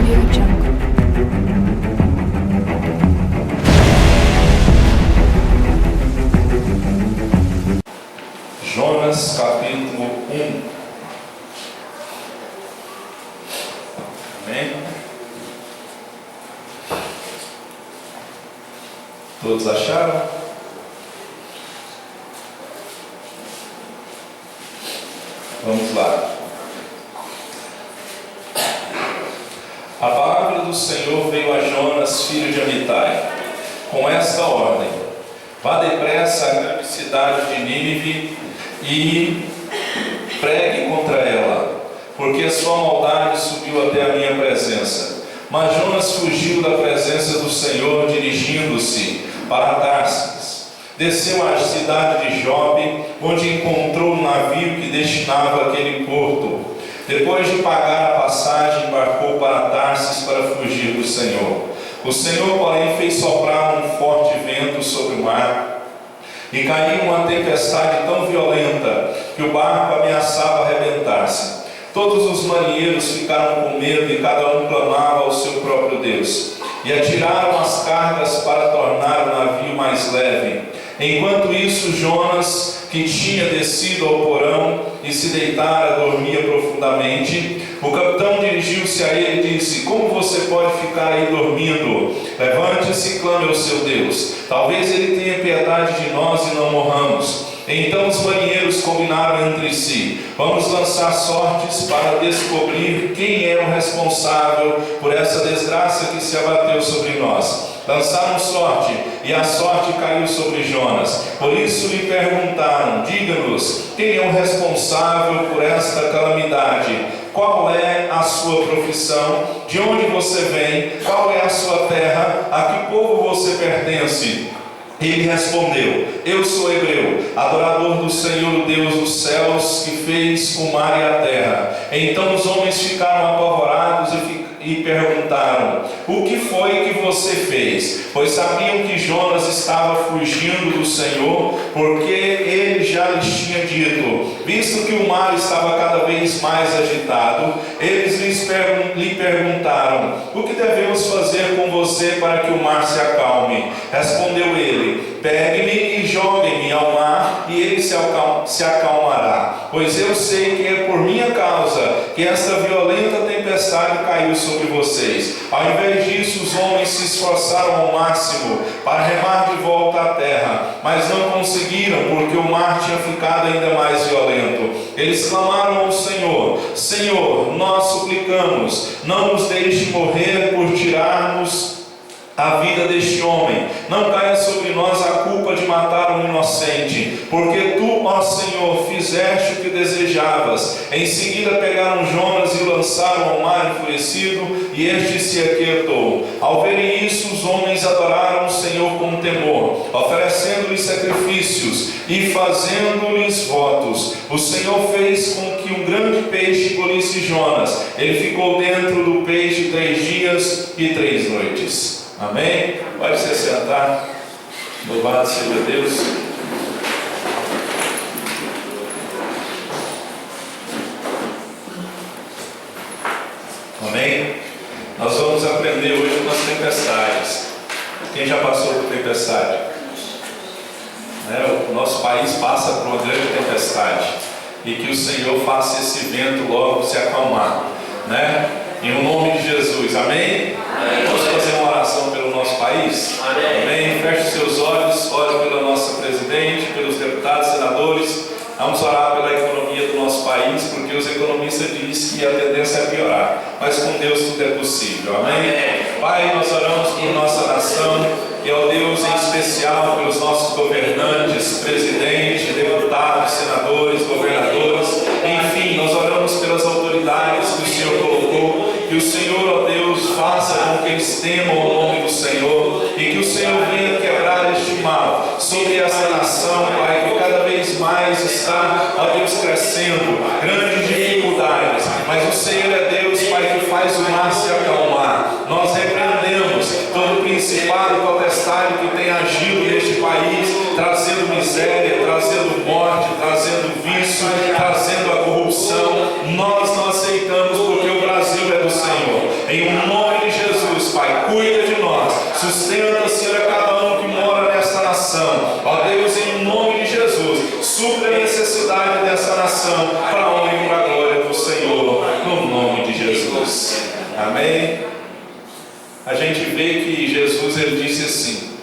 AudioJungle. Jonas capítulo 1. Amém? Todos acharam? Vamos lá. A palavra do Senhor veio a Jonas, filho de Amitai, com esta ordem: vá depressa à grande cidade de Nínive e pregue contra ela, porque a sua maldade subiu até a minha presença. Mas Jonas fugiu da presença do Senhor, dirigindo-se para Tarsis. Desceu à cidade de Jope, onde encontrou um navio que destinava aquele porto. Depois de pagar a passagem, embarcou para Tarsis para fugir do Senhor. O Senhor, porém, fez soprar um forte vento sobre o mar, e caiu uma tempestade tão violenta que o barco ameaçava arrebentar-se. Todos os marinheiros ficaram com medo e cada um clamava ao seu próprio Deus. E atiraram as cargas para tornar o navio mais leve. Enquanto isso, Jonas, que tinha descido ao porão e se deitara, dormia profundamente. O capitão dirigiu-se a ele e disse: como você pode ficar aí dormindo? Levante-se e clame ao seu Deus. Talvez ele tenha piedade de nós e não morramos. Então os marinheiros combinaram entre si: vamos lançar sortes para descobrir quem é o responsável por essa desgraça que se abateu sobre nós. Lançaram sorte, e a sorte caiu sobre Jonas. Por isso lhe perguntaram: diga-nos, quem é o responsável por esta calamidade? Qual é a sua profissão? De onde você vem? Qual é a sua terra? A que povo você pertence? Ele respondeu: eu sou hebreu, adorador do Senhor, o Deus dos céus, que fez o mar e a terra. Então os homens ficaram apavorados e perguntaram: o que foi que você fez? Pois sabiam que Jonas estava fugindo do Senhor, porque ele já lhes tinha dito. Visto que o mar estava cada vez mais agitado, eles lhe perguntaram: o que devemos fazer com você para que o mar se acalme? Respondeu ele: pegue-me e jogue-me ao mar, e ele se acalmará. Pois eu sei que é por minha causa que esta violenta tempestade caiu sobre vocês. Ao invés disso, os homens se esforçaram ao máximo para remar de volta à terra, mas não conseguiram, porque o mar tinha ficado ainda mais violento. Eles clamaram ao Senhor: Senhor, nós suplicamos, não nos deixe morrer por tirarmos a vida deste homem. Não caia sobre nós a culpa de matar um inocente, porque tu, ó Senhor, fizeste o que desejavas. Em seguida pegaram Jonas e o lançaram ao mar enfurecido, e este se aquietou. Ao verem isso, os homens adoraram o Senhor com temor, oferecendo-lhes sacrifícios e fazendo-lhes votos. O Senhor fez com que um grande peixe engolisse Jonas. Ele ficou dentro do peixe 3 dias e 3 noites. Amém? Pode se sentar. Louvado seja Deus. Amém? Nós vamos aprender hoje umas tempestades. Quem já passou por tempestade? O nosso país passa por uma grande tempestade. E que o Senhor faça esse vento logo se acalmar, Em nome de Jesus, amém? Amém. Vamos fazer uma oração pelo nosso país? Amém? Feche seus olhos, ore pela nossa presidente, pelos deputados, senadores. Vamos orar pela economia do nosso país, porque os economistas dizem que a tendência é piorar, mas com Deus tudo é possível, amém? Pai, nós oramos por nossa nação, e ao Deus em especial pelos nossos governantes, presidentes, deputados, senadores, governadores, enfim, nós oramos pelas autoridades que o Senhor colocou. Que o Senhor, ó Deus, faça com que eles temam o nome do Senhor, e que o Senhor venha quebrar este mal sobre essa nação, Pai, que cada vez mais está, ó Deus, crescendo, grandes dificuldades, mas o Senhor é Deus, Pai, que faz o mar se acalmar. Nós repreendemos todo principado e potestade que tem agido neste país, trazendo miséria, trazendo morte, trazendo vício, trazendo a corrupção. Nós não aceitamos, porque o Brasil é do Senhor. Em nome de Jesus, Pai, cuida de nós. Sustenta, Senhor, a cada um que mora nesta nação. Ó Deus, em nome de Jesus, supra a necessidade dessa nação para a honra e para a glória do Senhor, no nome de Jesus. Amém? A gente vê que Jesus, ele disse assim,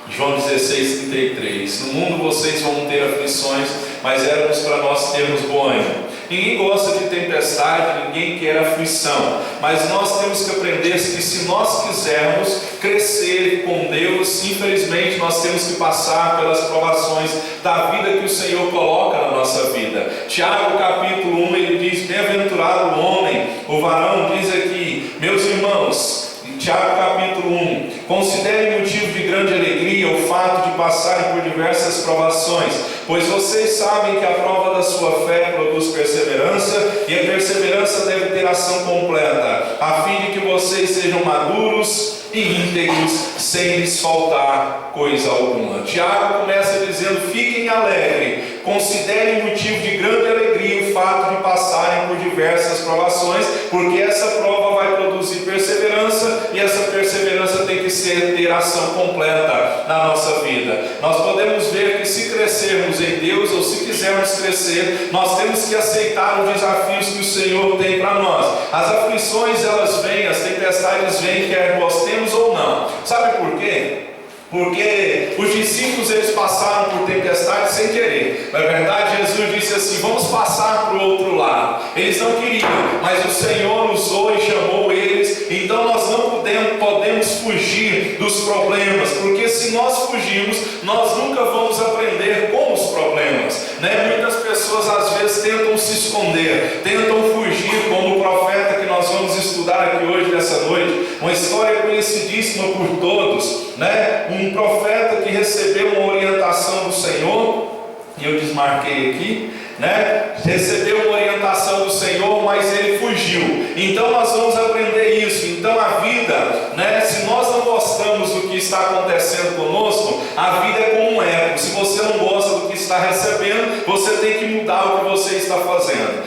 João 16:33, no mundo vocês vão ter aflições, mas éramos para nós termos bom ânimo. Ninguém gosta de tempestade, ninguém quer aflição, mas nós temos que aprender que se nós quisermos crescer com Deus, infelizmente nós temos que passar pelas provações da vida que o Senhor coloca na nossa vida. Tiago capítulo 1, ele diz, bem-aventurado o homem, o varão, diz aqui, meus irmãos, Tiago capítulo 1, considerem motivo de grande alegria o fato de passarem por diversas provações, pois vocês sabem que a prova da sua fé produz perseverança, e a perseverança deve ter ação completa, a fim de que vocês sejam maduros e íntegros, sem lhes faltar coisa alguma. Tiago começa dizendo, fiquem alegres, considerem motivo de grande alegria o fato de passarem por diversas provações, porque essa prova vai produzir perseverança, e essa perseverança tem que ter ação completa na nossa vida. Nós podemos ver que se crescermos em Deus, ou se quisermos crescer, nós temos que aceitar os desafios que o Senhor tem para nós. As aflições, elas vêm, as tempestades vêm, quer gostemos ou não. Sabe por quê? Porque os discípulos, eles passaram por tempestade sem querer. Na verdade, Jesus disse assim, vamos passar para o outro lado. Eles não queriam, mas o Senhor usou e chamou eles. Então nós não podemos fugir dos problemas, porque se nós fugirmos, nós nunca vamos aprender com os problemas, né? Muitas pessoas às vezes tentam se esconder, tentam fugir, como o profeta que nós vamos estudar aqui hoje, nessa noite. Uma história conhecidíssima por todos, né? Um profeta que recebeu uma orientação do Senhor, e eu desmarquei aqui, né? Recebeu uma orientação do Senhor, mas ele fugiu. Então nós vamos aprender isso. Então a vida, né? Se nós não gostamos do que está acontecendo conosco, a vida é como um eco. Se você não gosta do que está recebendo, você tem que mudar o que você está fazendo.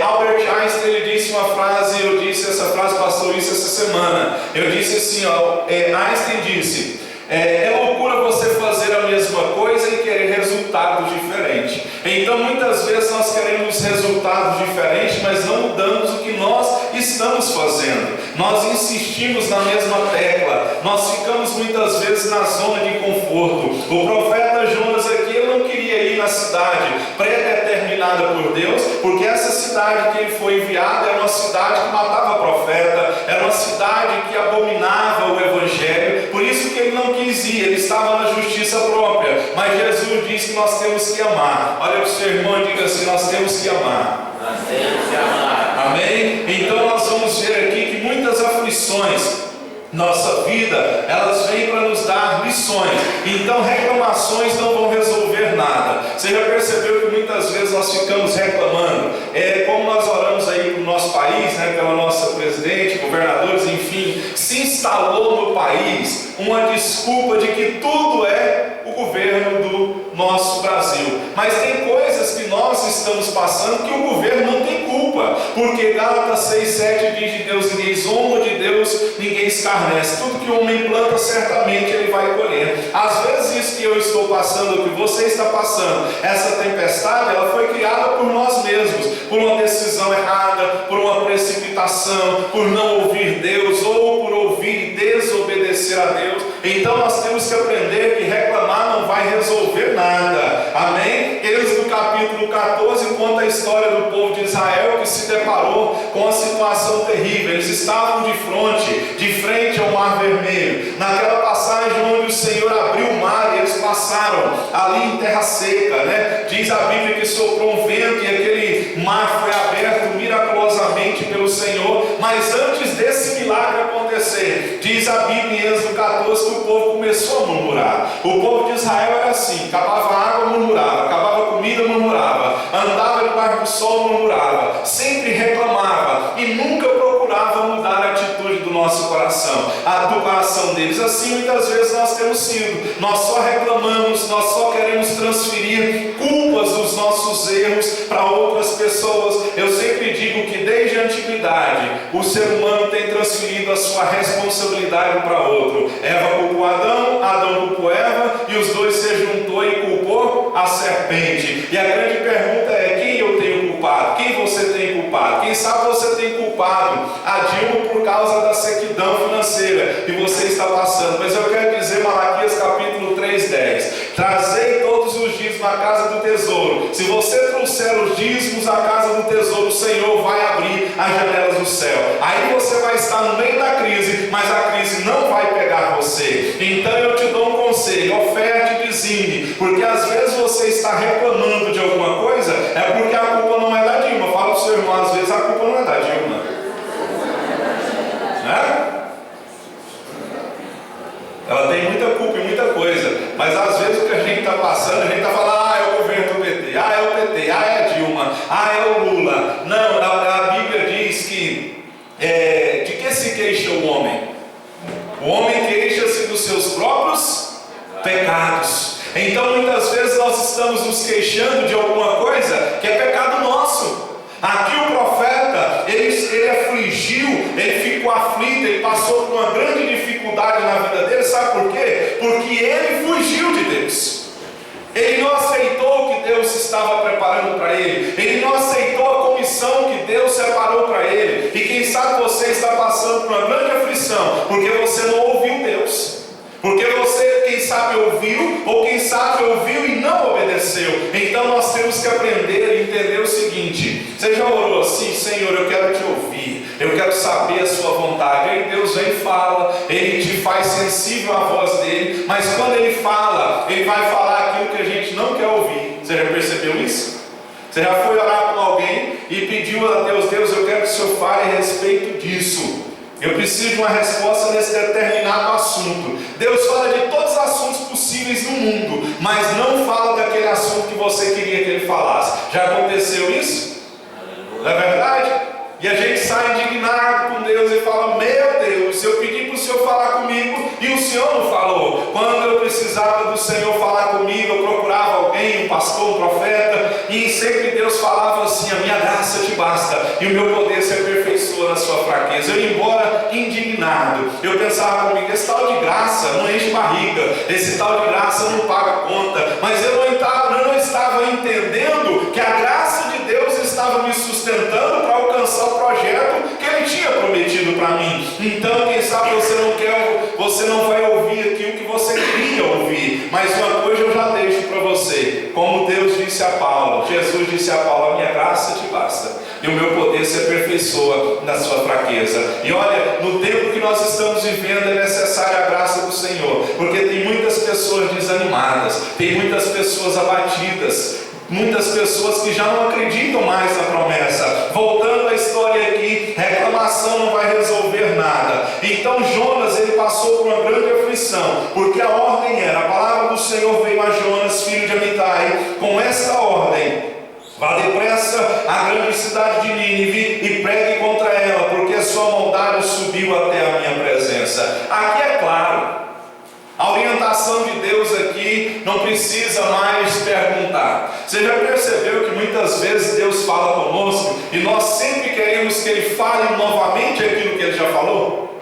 Albert Einstein, ele disse uma frase, eu disse essa frase, pastor, isso essa semana. Eu disse assim, Einstein disse, é loucura você fazer a mesma coisa e querer resultados diferentes. Então muitas vezes nós queremos resultados diferentes, mas não mudamos o que nós estamos fazendo. Nós insistimos na mesma tecla, nós ficamos muitas vezes na zona de conforto. O profeta Jonas aqui, ele não queria ir na cidade pré-determinada por Deus, porque essa cidade que ele foi enviado era uma cidade que matava profeta, era uma cidade que abominava o evangelho. Por isso que ele não quis ir, ele estava na justiça própria. Mas Jesus disse que nós temos que amar. Olha para o seu irmão e diga assim, nós temos que amar. Nós temos que amar. Amém? Então nós vamos ver aqui que muitas aflições, nossa vida, elas vêm para nos dar lições. Então reclamações não vão resolver nada. Você já percebeu que muitas vezes nós ficamos reclamando? Como nós oramos aí para o nosso país, né, pela nossa presidente, governadores, enfim, se instalou no país uma desculpa de que tudo é o governo do nosso Brasil. Mas tem coisas que nós estamos passando que o governo não tem culpa, porque Gálatas 6:7 diz de Deus, ninguém zomba de Deus, ninguém escarnece. Tudo que o homem planta, certamente ele vai colher. Às vezes isso que eu estou passando, o que você está passando, essa tempestade, ela foi criada por nós mesmos, por uma decisão errada, por uma precipitação, por não ouvir Deus, ou por ouvir e desobedecer a Deus. Então nós temos que aprender que reclamar não vai resolver nada. Amém? Êxodo capítulo 14 conta a história do povo de Israel que se deparou com uma situação terrível. Eles estavam de frente ao Mar Vermelho. Naquela passagem onde o Senhor abriu o mar e eles passaram ali em terra seca, né? Diz a Bíblia que soprou um vento e aquele mar foi aberto miraculosamente pelo Senhor. Mas antes desse milagre acontecer, diz a Bíblia em Êxodo 14 que o povo começou a murmurar. O povo de Israel era assim: acabava a água, murmurava; acabava a comida, murmurava; andava debaixo do sol, murmurava; sempre reclamava e nunca procurava mudar a atitude do nosso coração, do coração deles. Assim muitas vezes nós temos sido. Nós só reclamamos, nós só queremos transferir culpas dos nossos erros para outras pessoas. Eu sempre digo que desde antiguidade, o ser humano tem transferido a sua responsabilidade para outro. Eva culpou Adão, Adão culpou Eva, e os dois se juntou e culpou a serpente. E a grande pergunta é: quem eu tenho culpado? Quem você tem culpado? Quem sabe você tem culpado a Dilma por causa da sequidão financeira que você está passando. Mas eu quero dizer, Malaquias capítulo 3:10: trazei todos os dízimos à casa do tesouro. Se você trouxer os dízimos à casa do tesouro, o Senhor vai abrir as janelas do céu. Aí você vai estar no meio da crise, mas a crise não vai pegar você. Então eu te dou um conselho: oferte e dizime, porque às vezes você está reclamando de alguma coisa, é porque a culpa não é da Dilma. Fala para o seu irmão, às vezes a culpa não é da Dilma, né? Ela tem muita culpa em muita coisa, mas às vezes o que a gente está passando, a gente está falando: ah, é o governo do PT, ah, é o PT, ah, é a Dilma, ah, é o Lula. Não, a Bíblia diz que de que se queixa o homem? O homem queixa-se dos seus próprios pecados. Então muitas vezes nós estamos nos queixando de alguma coisa que é pecado nosso. Aqui o profeta, ele afligiu, ele ficou aflito, ele passou por uma grande dificuldade na vida dele. Sabe por quê? Porque ele fugiu de Deus. Ele não aceitou o que Deus estava preparando para ele. Ele não aceitou a comissão que Deus separou para ele. E quem sabe você está passando por uma grande aflição porque você não ouviu Deus. Porque você, quem sabe, ouviu, ou quem sabe ouviu e não obedeceu. Então nós temos que aprender e entender o seguinte: você já orou assim: Senhor, eu quero te ouvir, eu quero saber a sua vontade. Aí Deus vem e fala, Ele te faz sensível à voz dele, mas quando Ele fala, Ele vai falar aquilo que a gente não quer ouvir. Você já percebeu isso? Você já foi orar com alguém e pediu a Deus: Deus, eu quero que o Senhor fale a respeito disso. Eu preciso de uma resposta nesse determinado assunto. Deus fala de todos os assuntos possíveis no mundo, mas não fala daquele assunto que você queria que Ele falasse. Já aconteceu isso? Não é verdade? E a gente sai indignado com Deus e fala: meu Deus, eu pedi para o Senhor falar comigo e o Senhor não falou. Quando eu precisava do Senhor falar comigo, eu procurava alguém, um pastor, um profeta, e sempre Deus falava assim: a minha graça te basta e o meu poder se aperfeiçoa na sua fraqueza. Eu ia embora indignado. Eu pensava comigo: esse tal de graça não enche barriga, esse tal de graça não paga conta. Mas eu não estava entendendo que a graça de Deus estava me sustentando para alcançar o projeto que Ele tinha prometido para mim. Então quem sabe você não vai ouvir aquilo que você queria ouvir. Mas uma coisa eu já deixo para você: como Deus disse a Paulo, Jesus disse a Paulo: a minha graça te basta e o meu poder se aperfeiçoa na sua fraqueza. E olha, no tempo que nós estamos vivendo é necessária a graça do Senhor, porque tem muitas pessoas desanimadas, tem muitas pessoas abatidas, muitas pessoas que já não acreditam mais na promessa. Voltando à história aqui, reclamação não vai resolver nada. Então Jonas, ele passou por uma grande aflição, porque a ordem era, a palavra do Senhor veio a Jonas, filho de Amitai, com esta ordem: vá depressa à grande cidade de Nínive e pregue contra ela, porque a sua maldade subiu até a minha presença. Aqui é claro, a orientação de Deus aqui não precisa mais perguntar. Você já percebeu que muitas vezes Deus fala conosco e nós sempre queremos que Ele fale novamente aquilo que Ele já falou?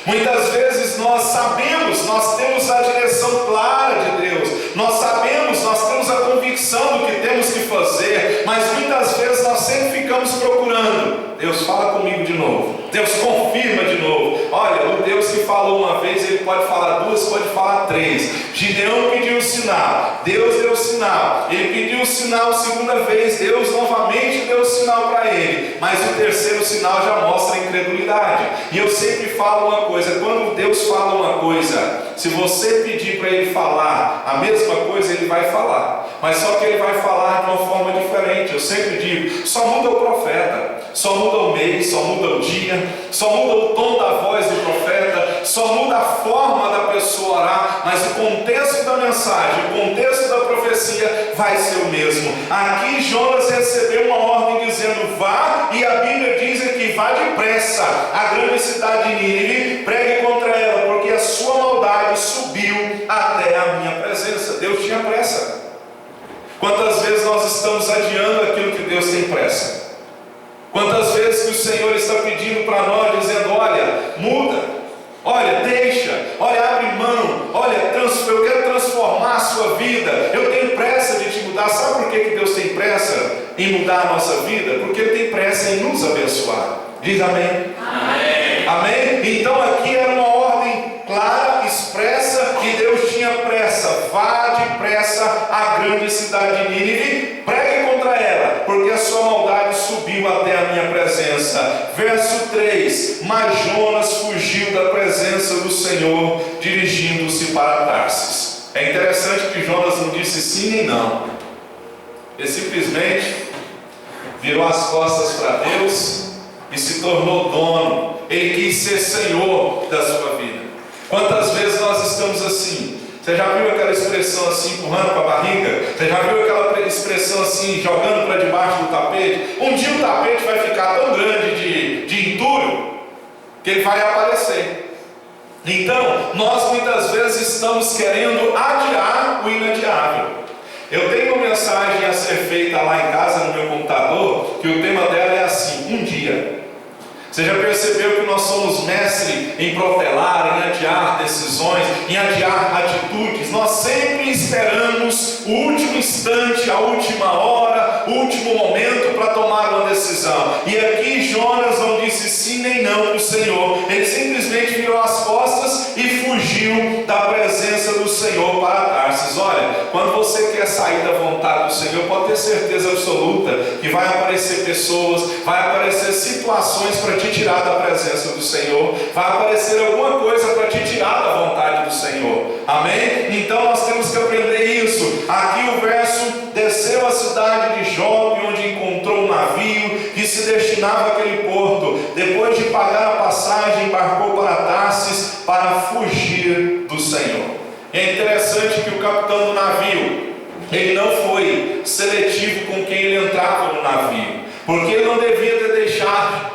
Muitas vezes nós sabemos, nós temos a direção clara de Deus, nós sabemos, nós temos a convicção do que temos que fazer, mas muitas vezes nós sempre ficamos procurando: Deus, fala comigo de novo, Deus, confirma de novo. Olha, o Deus que falou uma vez, Ele pode falar duas, pode falar três. Gideão pediu o sinal, Deus deu o sinal. Ele pediu o sinal a segunda vez, Deus novamente deu o sinal para ele. Mas o terceiro sinal já mostra a incredulidade. E eu sempre falo uma coisa: quando Deus fala uma coisa, se você pedir para Ele falar a mesma coisa, Ele vai falar, mas só que Ele vai falar de uma forma diferente. Eu sempre digo: só muda o profeta, só muda o mês, só muda o dia, só muda o tom da voz do profeta, só muda a forma da pessoa orar, mas o contexto da mensagem, o contexto da profecia vai ser o mesmo. Aqui Jonas recebeu uma ordem dizendo: vá, e a Bíblia diz aqui: vá depressa à grande cidade de Nínive, pregue contra ela, porque a sua maldade subiu até a minha presença. Deus tinha pressa. Quantas vezes nós estamos adiando aquilo que Deus tem pressa? Quantas vezes que o Senhor está pedindo para nós, dizendo: olha, muda, olha, deixa, olha, abre mão, olha, eu quero transformar a sua vida, eu tenho pressa de te mudar. Sabe por que Deus tem pressa em mudar a nossa vida? Porque Ele tem pressa em nos abençoar. Diz amém? Amém. Amém? Então aqui era uma ordem clara, expressa, e Deus tinha pressa. Vá depressa à grande cidade de Nínive, pregue contra ela, porque a sua maldade subiu até a minha presença. Verso 3: mas Jonas fugiu da presença do Senhor, dirigindo-se para Tarsis. É interessante que Jonas não disse sim nem não. Ele simplesmente virou as costas para Deus e se tornou dono. Ele quis ser senhor da sua vida. Quantas vezes nós estamos assim? Você já viu aquela expressão assim, empurrando para a barriga? Você já viu aquela expressão assim, jogando para debaixo do tapete? Um dia o tapete vai ficar tão grande de entulho que ele vai aparecer. Então, nós muitas vezes estamos querendo adiar o inadiável. Eu tenho uma mensagem a ser feita lá em casa no meu computador, que o tema dela é assim: um dia. Você já percebeu que nós somos mestres em protelar, em adiar decisões, em adiar atitudes? Nós sempre esperamos o último instante, a última hora, o último momento para tomar uma decisão. E aqui Jonas não disse sim nem não para o Senhor. Ele simplesmente virou as costas e fugiu da presença do Senhor para Tarsis. Olha, quando você quer sair da vontade do Senhor, pode ter certeza absoluta que vai aparecer pessoas, vai aparecer situações para te tirar da presença do Senhor, vai aparecer alguma coisa para te tirar da vontade do Senhor. Amém? Então nós temos que aprender isso. Aqui o verso: desceu à cidade de Jope, onde encontrou um navio que se destinava àquele porto. Depois de pagar a passagem, embarcou para Tarsis para fugir do Senhor. É interessante que o capitão do navio, ele não foi seletivo com quem ele entrava no navio, porque ele não devia ter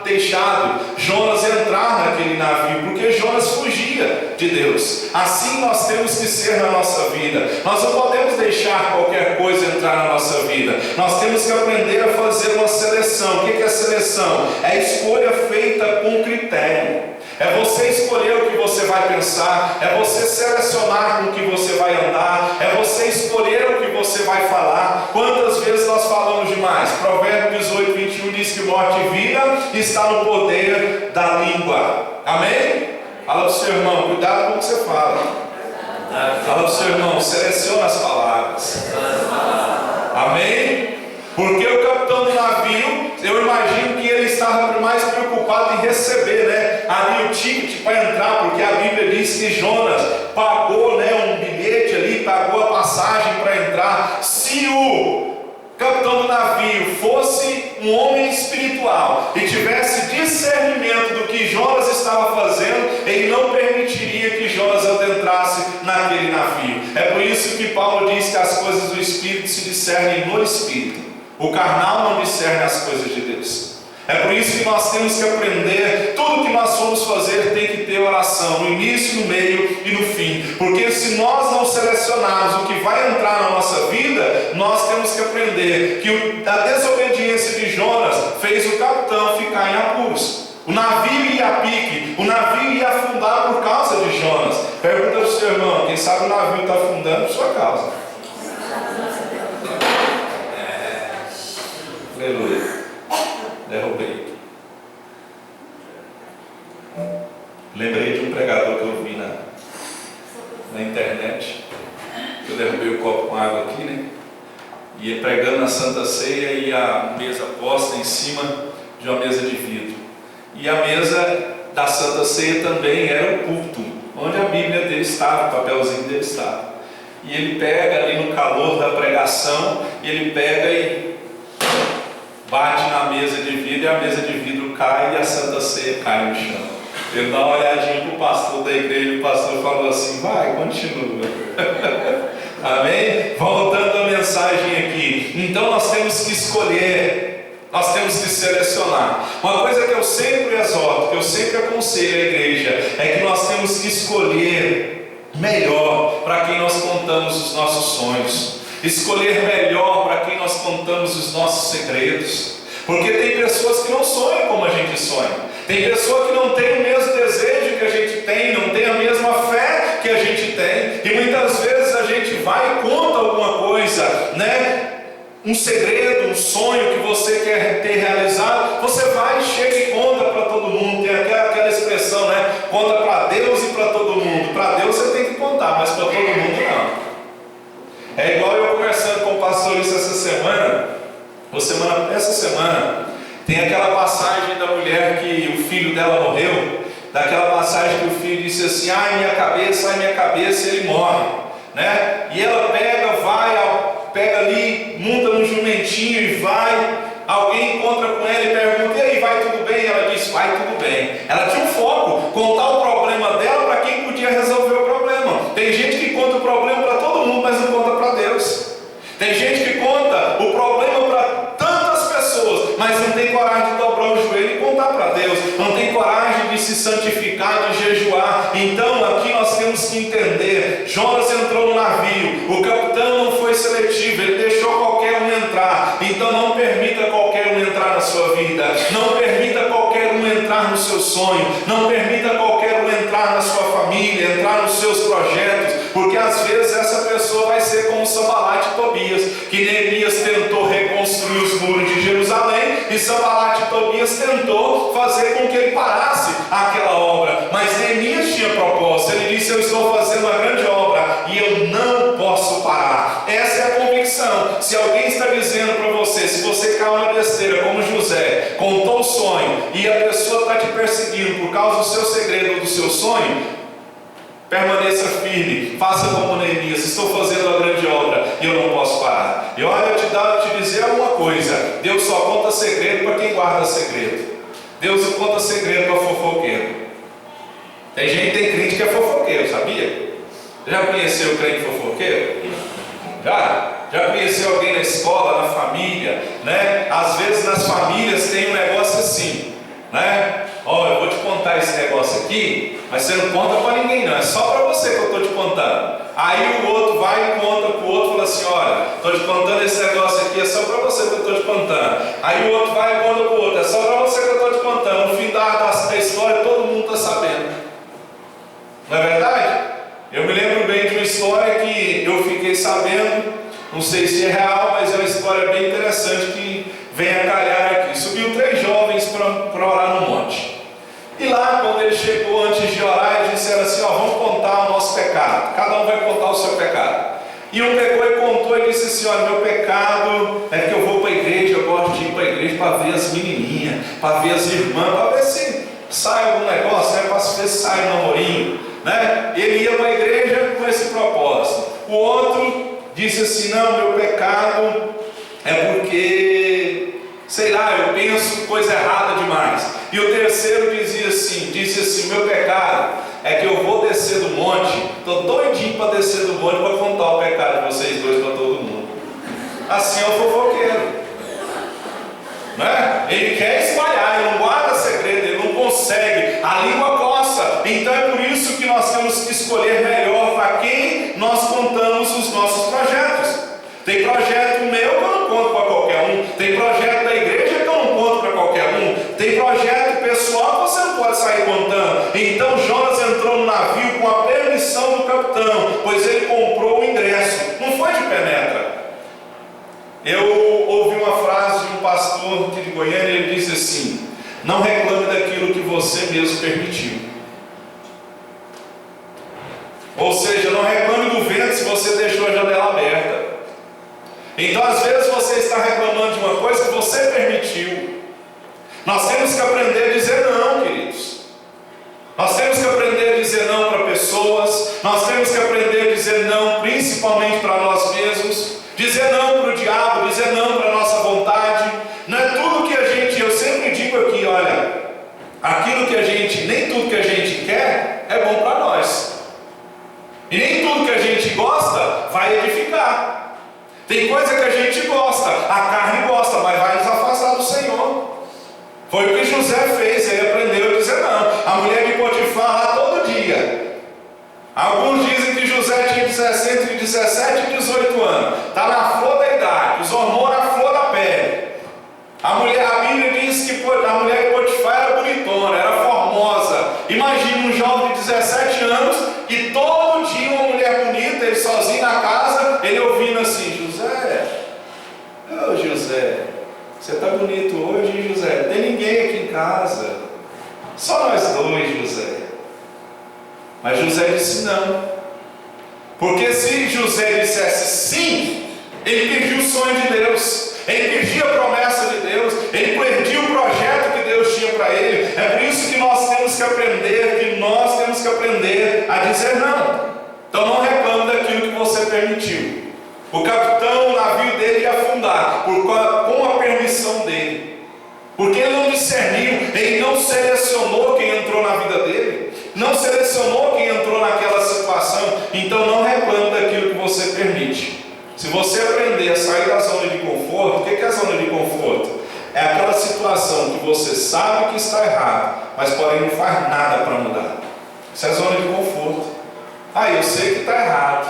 deixado Jonas entrar naquele navio, porque Jonas fugia de Deus. Assim nós temos que ser na nossa vida. Nós não podemos deixar qualquer coisa entrar na nossa vida. Nós temos que aprender a fazer uma seleção. O que é seleção? É a escolha feita com critério. É você escolher o que você vai pensar, é você selecionar com o que você vai andar, é você escolher o que você vai falar. Quantas vezes nós falamos demais? Provérbios 18, 21 diz que morte e vida está no poder da língua. Amém? Fala para o seu irmão, cuidado com o que você fala. Fala para o seu irmão, seleciona as palavras. Amém? Porque o capitão do navio, eu imagino que ele estava mais preocupado em receber, ali o ticket para entrar, porque a Bíblia diz que Jonas pagou, um bilhete ali, pagou a passagem para entrar. Se o capitão do navio fosse um homem espiritual e tivesse discernimento do que Jonas estava fazendo, ele não permitiria que Jonas adentrasse naquele navio. É por isso que Paulo diz que as coisas do Espírito se discernem no Espírito. O carnal não discerne as coisas de Deus. É por isso que nós temos que aprender. Tudo que nós formos fazer tem que ter oração, no início, no meio e no fim. Porque se nós não selecionarmos o que vai entrar na nossa vida, nós temos que aprender que a desobediência de Jonas fez o capitão ficar em apuros. O navio ia a pique, o navio ia afundar por causa de Jonas. Pergunta para o seu irmão: quem sabe o navio está afundando por sua causa? Aleluia. Derrubei. Lembrei de um pregador que eu vi na internet. Eu derrubei o copo com água aqui, Ia pregando na Santa Ceia e a mesa posta em cima de uma mesa de vidro. E a mesa da Santa Ceia também era o púlpito, onde a Bíblia dele estava, o papelzinho dele estava. E ele pega ali no calor da pregação, e ele pega e bate na mesa de vidro, e a mesa de vidro cai e a Santa Ceia cai no chão. Ele dá uma olhadinha para o pastor da igreja, e o pastor falou assim: vai, continua. Amém? Voltando à mensagem aqui. Então nós temos que escolher, nós temos que selecionar. Uma coisa que eu sempre exorto, que eu sempre aconselho à igreja, é que nós temos que escolher melhor para quem nós contamos os nossos sonhos. Escolher melhor para quem nós contamos os nossos segredos. Porque tem pessoas que não sonham como a gente sonha. Tem pessoa que não tem o mesmo desejo que a gente tem, não tem a mesma fé que a gente tem. E muitas vezes a gente vai e conta alguma coisa, né? Um segredo, um sonho que você quer ter realizado, você vai, chega e conta para todo mundo. Tem aquela expressão, né? Conta para Deus e para todo mundo. Para Deus você tem que contar, mas para todo mundo não. É igual eu conversando com o pastor isso essa semana, tem aquela passagem da mulher que o filho dela morreu, daquela passagem que o filho disse assim: ai minha cabeça, e ele morre, né? E ela pega ali, monta no jumentinho e vai. Alguém encontra com ela e pergunta: e aí, vai tudo bem? Ela diz: vai tudo bem. Ela tinha um foco, contar o problema dela para quem podia resolver o problema. Tem gente que conta o problema para todo mundo, mas não conta para Deus. Tem gente que conta o problema para tantas pessoas, mas não tem coragem de dobrar o joelho e contar para Deus. Não tem coragem de se santificar, de jejuar. Então aqui nós temos que entender: Jonas entrou no navio, o capitão não foi seletivo, ele deixou qualquer um entrar. Então não permita qualquer um entrar na sua vida, não permita qualquer um entrar no seu sonho, não permita qualquer um entrar na sua família, entrar nos seus projetos, porque às vezes essa pessoa vai ser como Sanbalate e Tobias, que Neemias tentou reconstruir os muros de Jerusalém, e Sanbalate e Tobias tentou fazer com que ele parasse aquela obra, mas Neemias tinha propósito. Ele disse: eu estou fazendo uma grande obra e eu não posso parar. Essa é a convicção. Se alguém está dizendo para você, se você caiu na besteira como José, contou o sonho e a pessoa está te perseguindo por causa do seu segredo ou do seu sonho, permaneça firme, faça como Neemias: estou fazendo uma grande obra e eu não posso parar. E olha, eu te dizer alguma coisa: Deus só conta segredo para quem guarda segredo. Deus não conta segredo para fofoqueiro. Tem gente, tem crente que é fofoqueiro, sabia? Já conheceu o crente fofoqueiro? Já conheceu alguém na escola, na família, né? Às vezes nas famílias tem um negócio assim, né? Ó, eu vou te contar esse negócio aqui, mas você não conta para ninguém não, é só para você que eu estou te contando. Aí o outro vai e conta para o outro e fala assim: olha, estou te contando esse negócio aqui, é só para você que eu estou te contando. Aí o outro vai e conta para o outro: é só para você que eu estou te contando. No fim da história todo mundo está sabendo. Não é verdade? Eu me lembro bem de uma história que eu fiquei sabendo, não sei se é real, mas é uma história bem interessante que vem a calhar aqui. Subiu 3 jovens para orar no monte. E lá, quando ele chegou, antes de orar, eles disseram assim: ó, vamos contar o nosso pecado. Cada um vai contar o seu pecado. E um pegou e contou e disse assim: olha, meu pecado é que eu vou para a igreja, eu gosto de ir para a igreja para ver as menininhas, para ver as irmãs, para ver se sai algum negócio, né, para ver se sai um namorinho, né? Ele ia para a igreja com esse propósito. O outro disse assim: não, meu pecado é porque, sei lá, eu penso coisa errada demais. E o terceiro disse assim: meu pecado é que eu vou descer do monte, estou doidinho para descer do monte para contar o pecado de vocês dois para todo mundo. Assim é o fofoqueiro, né? Ele quer espalhar, ele não guarda segredo, ele não consegue, a língua coça. Então é por isso que nós temos que escolher melhor para quem nós contamos os nossos projetos. Tem projeto meu que eu não conto para qualquer um, tem projeto da igreja que eu não conto para qualquer um, tem projeto pessoal que você não pode sair contando. Então Jonas entrou no navio com a permissão do capitão, pois ele comprou o ingresso, não foi de penetra. Eu ouvi uma frase de um pastor aqui de Goiânia, ele disse assim: não reclame daquilo que você mesmo permitiu. Ou seja, não reclame do vento se você deixou a janela aberta. Então às vezes você está reclamando de uma coisa que você permitiu. Nós temos que aprender a dizer não, queridos. Nós temos que aprender a dizer não para pessoas. Nós temos que aprender a dizer não principalmente para nós mesmos. Dizer não para o diabo, dizer não para a nossa vontade. Não é tudo que a gente, eu sempre digo aqui, olha, aquilo que a gente, nem tudo que a gente quer é bom para nós. E nem tudo que a gente gosta vai edificar. Tem coisa que a gente gosta, a carne gosta, mas vai nos afastar do Senhor. Foi o que José fez, ele aprendeu a dizer não. A mulher de Potifar lá todo dia. Alguns dizem que José tinha entre 17 e 18 anos. Está na flor da idade, os hormônios na flor da pele. A mulher, a Imagina um jovem de 17 anos e todo dia uma mulher bonita, ele sozinho na casa, ele ouvindo assim: José, ô José, você está bonito hoje, José? Não tem ninguém aqui em casa, só nós dois, José. Mas José disse não, porque se José dissesse sim, ele perdia o sonho de Deus, ele perdia a promessa de Deus, ele perdia o projeto que Deus tinha para ele. É por isso que nós temos que aprender a dizer não. Então não reclame daquilo que você permitiu. O capitão, o navio dele ia afundar com a permissão dele, porque ele não discerniu, ele não selecionou quem entrou na vida dele, não selecionou quem entrou naquela situação. Então não reclame daquilo que você permite. Se você aprender a sair da zona de conforto, o que é a zona de conforto? É aquela situação que você sabe que está errado, mas porém não faz nada para mudar. Isso é zona de conforto. Eu sei que está errado,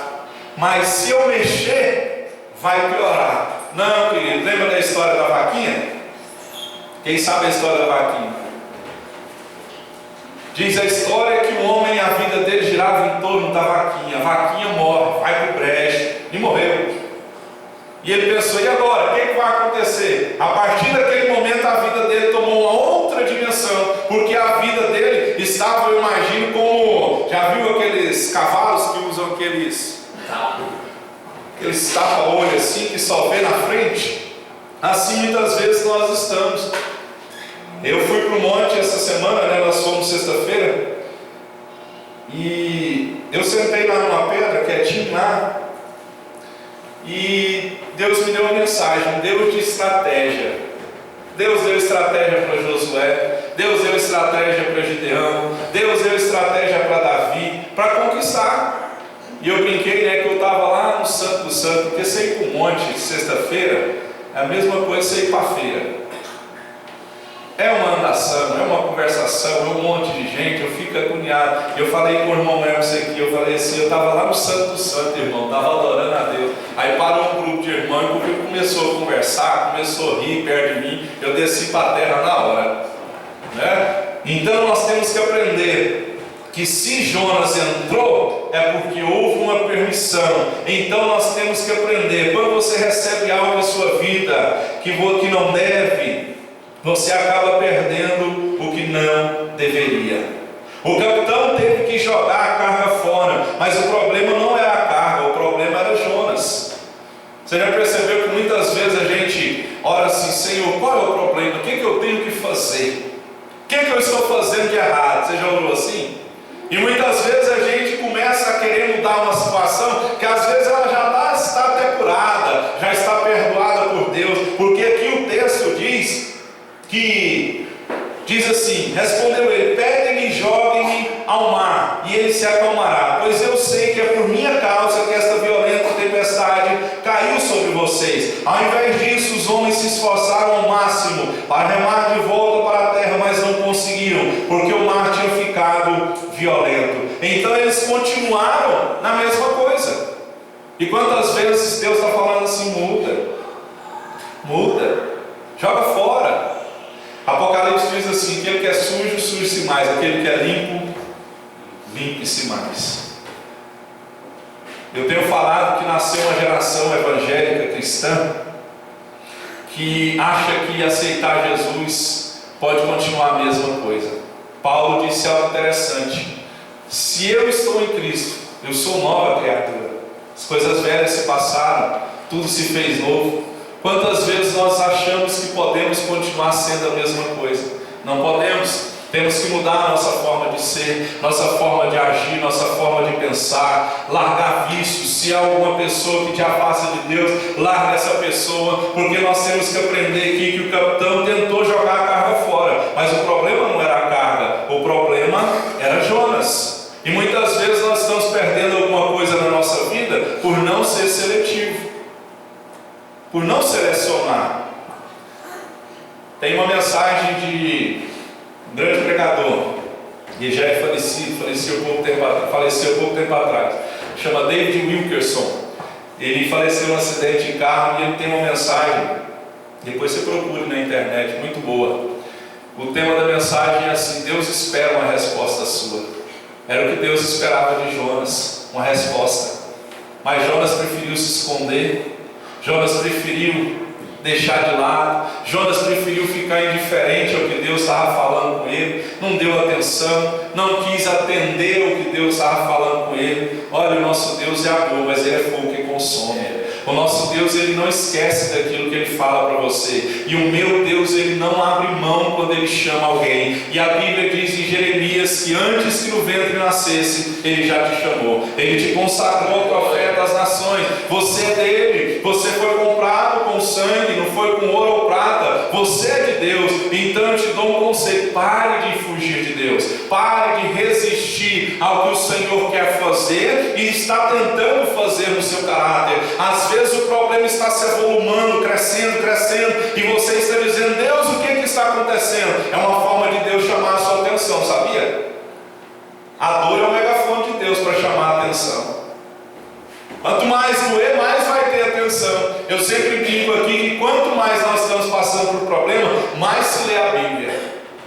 mas se eu mexer, vai piorar. Não, querido, lembra da história da vaquinha? Quem sabe a história da vaquinha? Diz a história que o homem, a vida dele girava em torno da vaquinha. A vaquinha morre, vai para o brejo e morreu. E ele pensou: e agora? O que vai acontecer? A partir daquele momento a vida dele tomou uma outra dimensão, porque a vida dele estava, eu imagino, como... Já viu aqueles cavalos que usam aqueles tapa-olho assim, que só vê na frente? Assim muitas vezes nós estamos. Eu fui para o monte essa semana, nós fomos sexta-feira, e eu sentei lá numa pedra, quietinho lá, e Deus me deu uma mensagem, Deus de estratégia. Deus deu estratégia para Josué, Deus deu estratégia para Gideão, Deus deu estratégia para Davi, para conquistar. E eu brinquei, que eu estava lá no Santo do Santo, porque você ir para o monte sexta-feira é a mesma coisa que você ir para a feira. É uma andação, é uma conversação, é um monte de gente, eu fico agoniado. Eu falei com o irmão Hermes aqui, eu falei assim: eu estava lá no Santo do Santo, irmão, estava adorando a Deus. Aí parou um grupo de irmãos e o grupo começou a conversar, começou a rir perto de mim, eu desci para a terra na hora. Então nós temos que aprender que se Jonas entrou, é porque houve uma permissão. Então nós temos que aprender, quando você recebe algo em sua vida que não deve, você acaba perdendo o que não deveria. O capitão teve que jogar a carga fora, mas o problema não era a carga, o problema era Jonas. Você já percebeu que muitas vezes a gente ora assim: Senhor, qual é o problema? O que eu tenho que fazer? O que eu estou fazendo de errado? Você já orou assim? E muitas vezes a gente começa a querer mudar uma situação que às vezes ela já está até curada, já está perdoada por Deus, porque aqui o texto diz assim: respondeu ele: pedem-me e joguem-me ao mar, e ele se acalmará, pois eu sei que é por minha causa que esta violenta tempestade caiu sobre vocês. Ao invés disso, os homens se esforçaram ao máximo para remar de volta para a terra, mas não conseguiram, porque o mar tinha ficado violento. Então eles continuaram na mesma coisa. E quantas vezes Deus está falando assim: muda, joga fora. Apocalipse diz assim: aquele que é sujo, suje-se mais, aquele que é limpo, limpe-se mais. Eu tenho falado que nasceu uma geração evangélica cristã que acha que aceitar Jesus pode continuar a mesma coisa. Paulo disse algo interessante: se eu estou em Cristo, eu sou nova criatura, as coisas velhas se passaram, tudo se fez novo. Quantas vezes nós achamos que podemos continuar sendo a mesma coisa? Não podemos. Temos que mudar a nossa forma de ser, nossa forma de agir, nossa forma de pensar, largar vícios. Se há alguma pessoa que te afasta de Deus, larga essa pessoa, porque nós temos que aprender aqui que o capitão tentou jogar a carga fora, mas o problema não era a carga, o problema era Jonas. E muitas vezes nós estamos perdendo alguma coisa na nossa vida por não ser seletivo, por não selecionar. Tem uma mensagem de um grande pregador, e já é falecido, faleceu pouco tempo atrás, chama David Wilkerson. Ele faleceu num acidente de carro, e ele tem uma mensagem, depois você procure na internet, muito boa. O tema da mensagem é assim: Deus espera uma resposta sua. Era o que Deus esperava de Jonas, uma resposta. Mas Jonas preferiu se esconder, Jonas preferiu deixar de lado, Jonas preferiu ficar indiferente ao que Deus estava falando com ele, não deu atenção, não quis atender ao que Deus estava falando com ele. Olha, o nosso Deus é amor, mas Ele é fogo que consome. O nosso Deus, Ele não esquece daquilo que Ele fala para você. E o meu Deus, Ele não abre mão quando Ele chama alguém. E a Bíblia diz em Jeremias que antes que no ventre nascesse, Ele já te chamou. Ele te consagrou ao profeta das nações. Você é dele. Você foi comprado com sangue, não foi com ouro ou prata. Você é de Deus. Então eu te dou um conselho: pare de fugir de Deus. Pare de resistir ao que o Senhor quer fazer e está tentando fazer no seu caráter. Às vezes o problema está se avolumando, crescendo, e você está dizendo: Deus, o que está acontecendo? É uma forma de Deus chamar a sua atenção, sabia? A dor é o megafone de Deus para chamar a atenção. Quanto mais doer, mais vai ter atenção. Eu sempre digo aqui que quanto mais nós estamos passando por problema, mais se lê a Bíblia.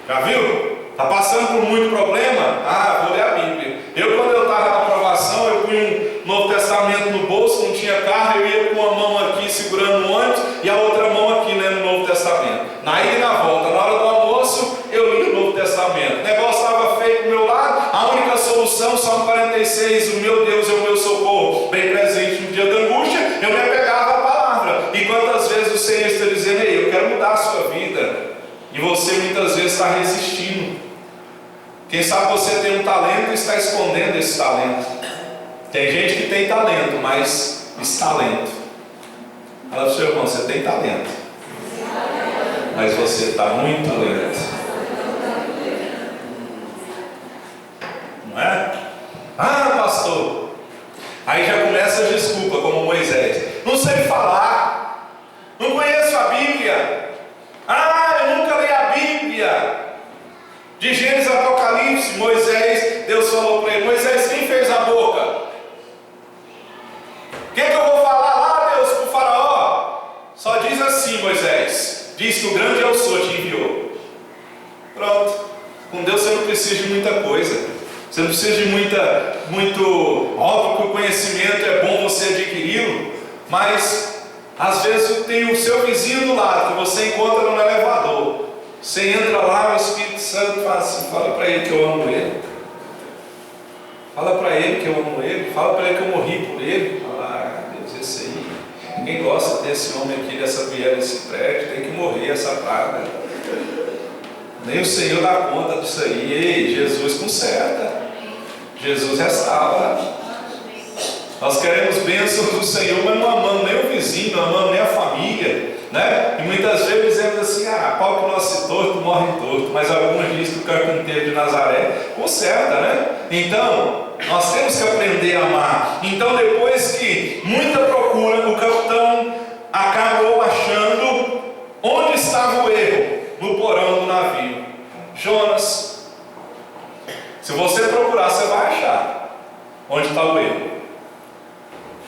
Já viu? Está passando por muito problema? Vou ler a Bíblia. Quando eu estava na aprovação, eu punha um Novo Testamento no bolso, não tinha carro, eu ia com uma mão aqui segurando o ônibus e a outra mão aqui lendo o Novo Testamento. Na ida e na volta, na hora do almoço, eu li o Novo Testamento. O negócio estava feio do meu lado, a única solução, Salmo 46, o meu Deus é o meu socorro, bem presente no dia da angústia, eu me apegava à palavra. E quantas vezes o Senhor está dizendo: ei, eu quero mudar a sua vida, e você muitas vezes está resistindo. Quem sabe você tem um talento e está escondendo esse talento. Tem gente que tem talento, mas estalento. Fala para o seu irmão: você tem talento, mas você está muito lento. Não é? Pastor. Aí já começa a desculpa, como Moisés: não sei falar, não conheço a Bíblia, eu nunca li a Bíblia. De Gênesis a Apocalipse, Moisés, Deus falou para ele: Moisés, quem fez a boca? O que eu vou falar lá, Deus, para o faraó? Só diz assim, Moisés: diz que o grande eu sou te enviou. Pronto. Com Deus você não precisa de muita coisa. Você não precisa de muito. Óbvio que o conhecimento é bom você adquiri-lo, mas às vezes tem o seu vizinho do lado que você encontra no elevador. Você entra lá, o Espírito Santo fala assim: fala para ele que eu amo ele. Fala para ele que eu amo ele. Fala para ele que eu morri por ele. Fala: Deus, esse aí, ninguém gosta desse homem aqui, dessa mulher, desse prédio, tem que morrer essa praga. Nem o Senhor dá conta disso aí. Ei, Jesus conserta, Jesus restaura. Nós queremos bênçãos do Senhor, mas não amamos nem o vizinho, não amamos nem a família, né? E muitas vezes dizemos assim: pau que nasce torto, morre torto. Mas alguns dizem que o carpinteiro de Nazaré conserta, né? Então, nós temos que aprender a amar. Então, depois que muita procura, o capitão acabou achando onde estava o erro: no porão do navio. Jonas, se você procurar, você vai achar onde está o erro.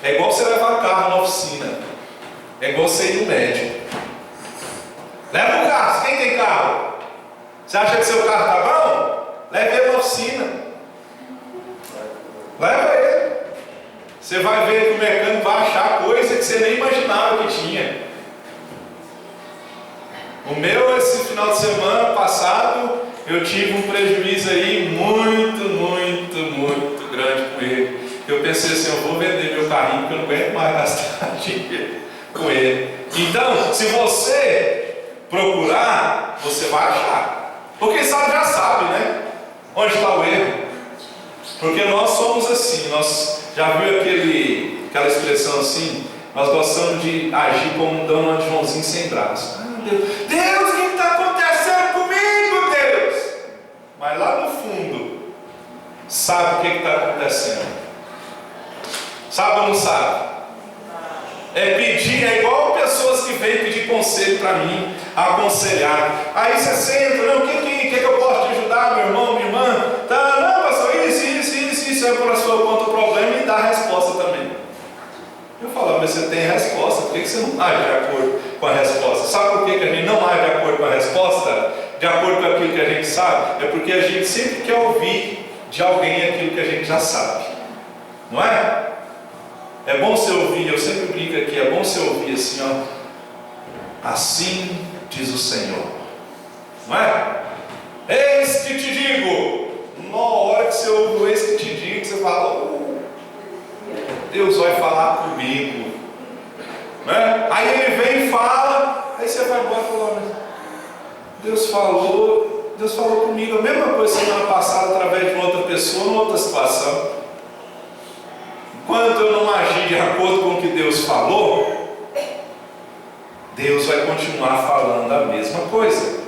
É igual você levar carro na oficina, é igual você ir no médico. Leva o carro. Quem tem carro? Você acha que seu carro está bom? Leve ele na oficina. Leva ele. Você vai ver que o mecânico vai achar coisa que você nem imaginava que tinha. O meu, esse final de semana passado, eu tive um prejuízo aí muito grande com ele. Eu pensei assim: eu vou vender meu carrinho porque eu não aguento mais gastar dinheiro com ele. Então, se você procurar, você vai achar. Porque sabe, já sabe, né? Onde está o erro. Porque nós somos assim. Nós já viu aquela expressão assim? Nós gostamos de agir como dando de Joãozinho sem braço. Deus, o que está acontecendo comigo, Deus? Mas lá no fundo, sabe o que está acontecendo? Sabe ou não sabe? É pedir, é igual pessoas que vêm pedir conselho para mim, aconselhar. Aí você senta: não, o que eu posso te ajudar, meu irmão, minha irmã? Tá, não, pastor, isso é por a sua conta o problema, e dá a resposta também. Eu falo: mas você tem a resposta, por que você não age de acordo com a resposta? Sabe por que a gente não age de acordo com a resposta? de acordo com aquilo que a gente sabe, é porque a gente sempre quer ouvir de alguém aquilo que a gente já sabe, não é? É bom você ouvir, eu sempre brinco aqui, é bom você ouvir assim, ó, assim diz o Senhor, não é? Eis que te digo, na hora que você ouve o eis que te digo, você fala, Deus vai falar comigo, né? Aí ele vem e fala, aí você vai embora e fala, Deus falou comigo, a mesma coisa semana passada, através de uma outra pessoa, numa outra situação. Enquanto eu não agir de acordo com o que Deus falou, Deus vai continuar falando a mesma coisa.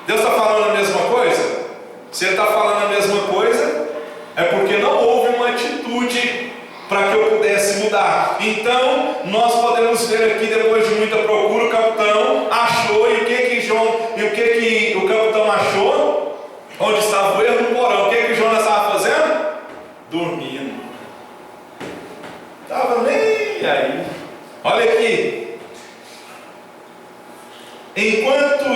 Deus está falando a mesma coisa? Se Ele está falando a mesma coisa, é porque não houve uma atitude para que eu pudesse mudar. Então, nós podemos ver aqui, depois de muita procura, o capitão achou, e o que o capitão achou? Onde estava o erro? No porão. O que Jonas estava fazendo? Dormindo. Estava nem aí. Olha aqui. Enquanto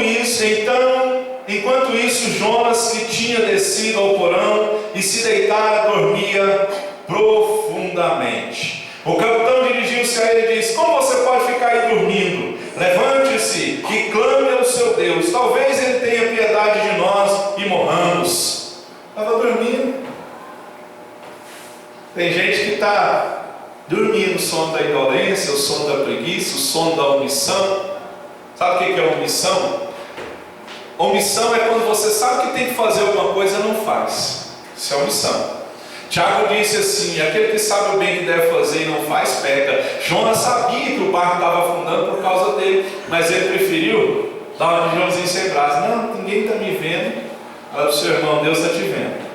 isso, Jonas, que tinha descido ao porão e se deitara, dormia profundamente. O capitão dirigiu-se a ele e disse: como você pode ficar aí dormindo? Levante-se e clame ao seu Deus, talvez ele tenha piedade de nós e morramos. Estava dormindo. Tem gente que está dormindo, o sono da indolência, o sono da preguiça, o sono da omissão. Sabe o que é omissão? Omissão é quando você sabe que tem que fazer alguma coisa e não faz. Isso é omissão. Tiago disse assim: aquele que sabe o bem que deve fazer e não faz, peca. Jonas sabia que o barco estava afundando por causa dele, mas ele preferiu dar uma de Joãozinho sem braço. Não, ninguém está me vendo. Olha o seu irmão, Deus está te vendo.